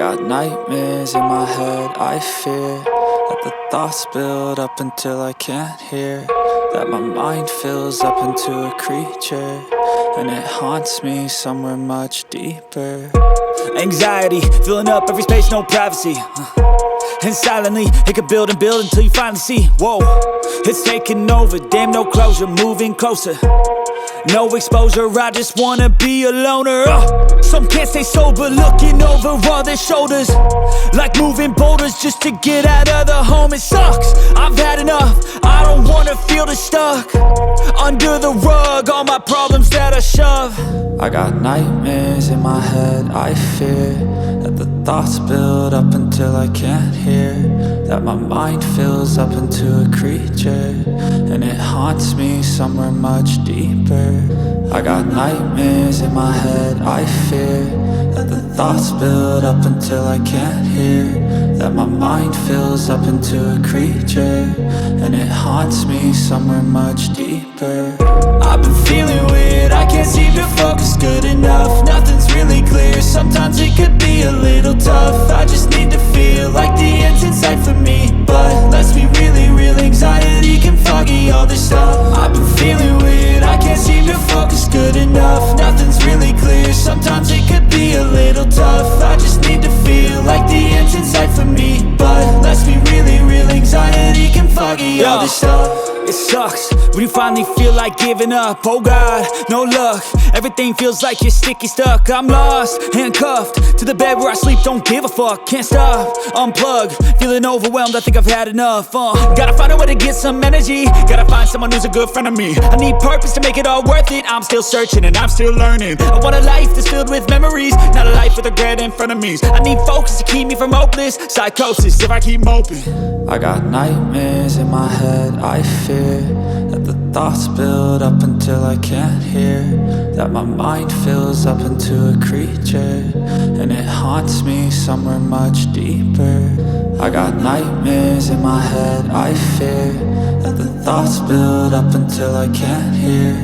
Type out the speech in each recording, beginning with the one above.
got nightmares in my head, I fear that the thoughts build up until I can't hear, that my mind fills up into a creature, and it haunts me somewhere much deeper. Anxiety, filling up every space, no privacy. And silently, it could build and build until you finally see, whoa, it's taking over, damn no closure, moving closer. No exposure, I just wanna be a loner. Some can't stay sober, looking over all their shoulders, like moving boulders just to get out of the home. It sucks, I've had enough, I don't wanna feel the stuck under the rug, all my problems that I shove. I got nightmares in my head, I fear that the thoughts build up until I can't hear, that my mind fills up into a creature, and it haunts me somewhere much deeper. I got nightmares in my head, I fear that the thoughts build up until I can't hear, that my mind fills up into a creature, and it haunts me somewhere much deeper. I've been feeling weird, I can't seem to focus good enough. Nothing's really clear, sometimes it could be a little tough. I just need to feel like the end's in sight for me, but let's be really real, anxiety can foggy all this stuff. I've been feeling weird, I can't seem to focus good enough. Nothing's really clear, sometimes it could be a little tough. I just need to feel like the end's in sight for me, but let's be really real, anxiety can foggy all this stuff. It sucks when you finally feel like giving up. Oh God, no luck, everything feels like you're sticky stuck. I'm lost, handcuffed to the bed where I sleep, don't give a fuck. Can't stop, unplug, feeling overwhelmed, I think I've had enough. Gotta find a way to get some energy, gotta find someone who's a good friend of me. I need purpose to make it all worth it, I'm still searching and I'm still learning. I want a life that's filled with memories, not a life with regret and frenemies. I need focus to keep me from hopeless psychosis if I keep moping. I got nightmares in my head, I fear that the thoughts build up until I can't hear, that my mind fills up into a creature, and it haunts me somewhere much deeper. I got nightmares in my head, I fear that the thoughts build up until I can't hear,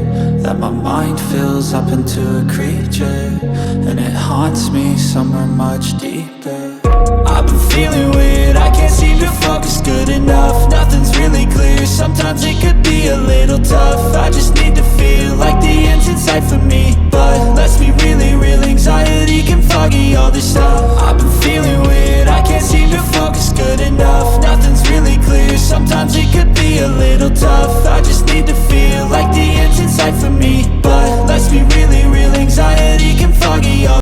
that my mind fills up into a creature, and it haunts me somewhere much deeper. I've been feeling weird, I can't seem to focus good enough. Nothing's really clear, sometimes it could be a little tough. I just need to feel like the end's in sight for me, but let's be really real, anxiety can foggy all this stuff. I've been feeling weird, I can't seem to focus good enough. Nothing's really clear, sometimes it could be a little tough. I just need to feel like the end's in sight for me, but let's be really real, anxiety can foggy all.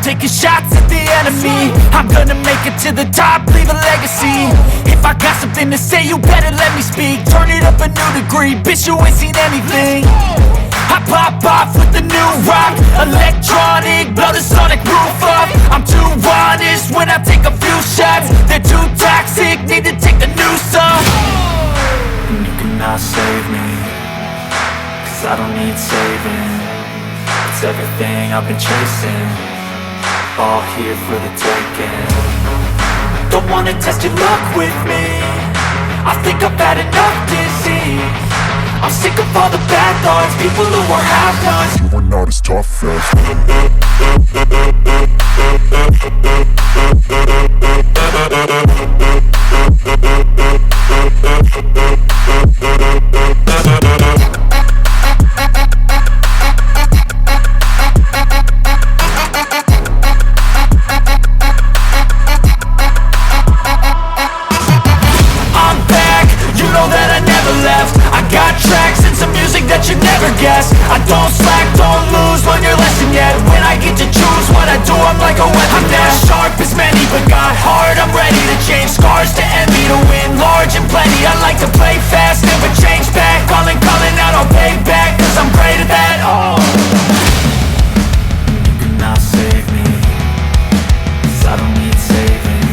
Taking shots at the enemy, I'm gonna make it to the top, leave a legacy. If I got something to say, you better let me speak. Turn it up a new degree, bitch, you ain't seen anything. I pop off with the new rock, electronic, blow the sonic roof up. I'm too honest when I take a few shots, they're too toxic, need to take the noose off. And you cannot save me, cause I don't need saving. It's everything I've been chasing, all here for the taking. Don't wanna test your luck with me, I think I've had enough disease. I'm sick of all the bad thoughts, people who are half-nots. You are not as tough as I don't slack, don't lose, learn your lesson yet. When I get to choose what I do, I'm like a weapon. I'm not sharp as many, but got hard, I'm ready to change. Scars to envy, to win large and plenty. I like to play fast, never change back. Calling out, I'll pay back, cause I'm great at that. Oh, you cannot save me, cause I don't need saving.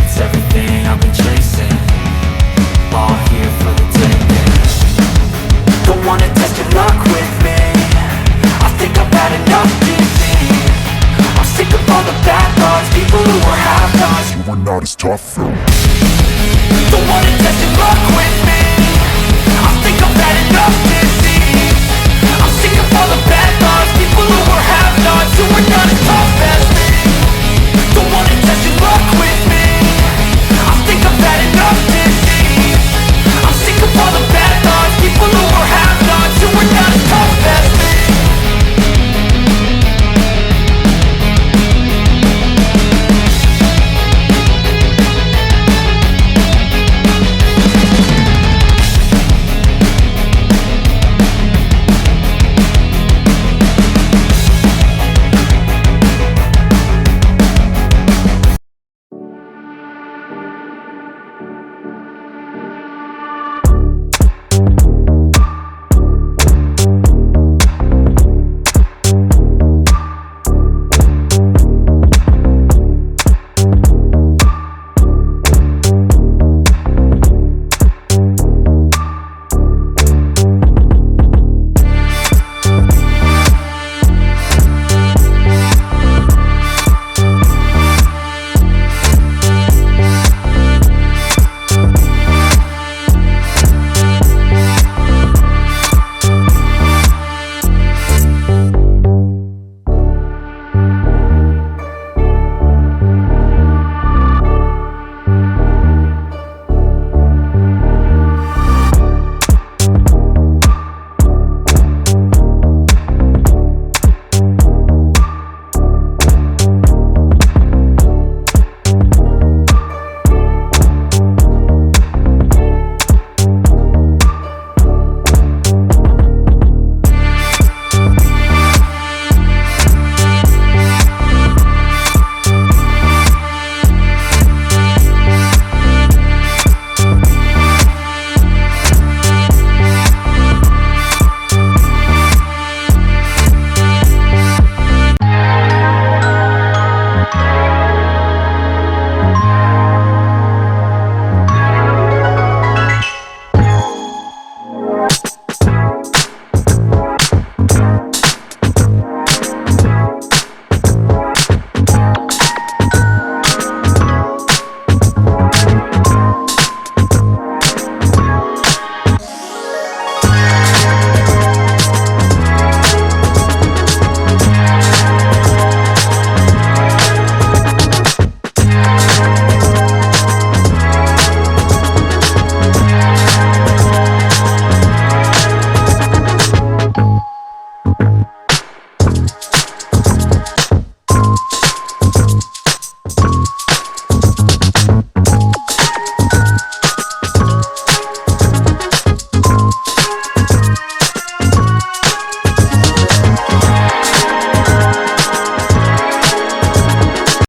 It's everything I've been chasing, all here for the taking. Don't wanna test your luck with me, I think I've had enough disease. I'm sick of all the bad thoughts, people who are half-nots. you are not as tough as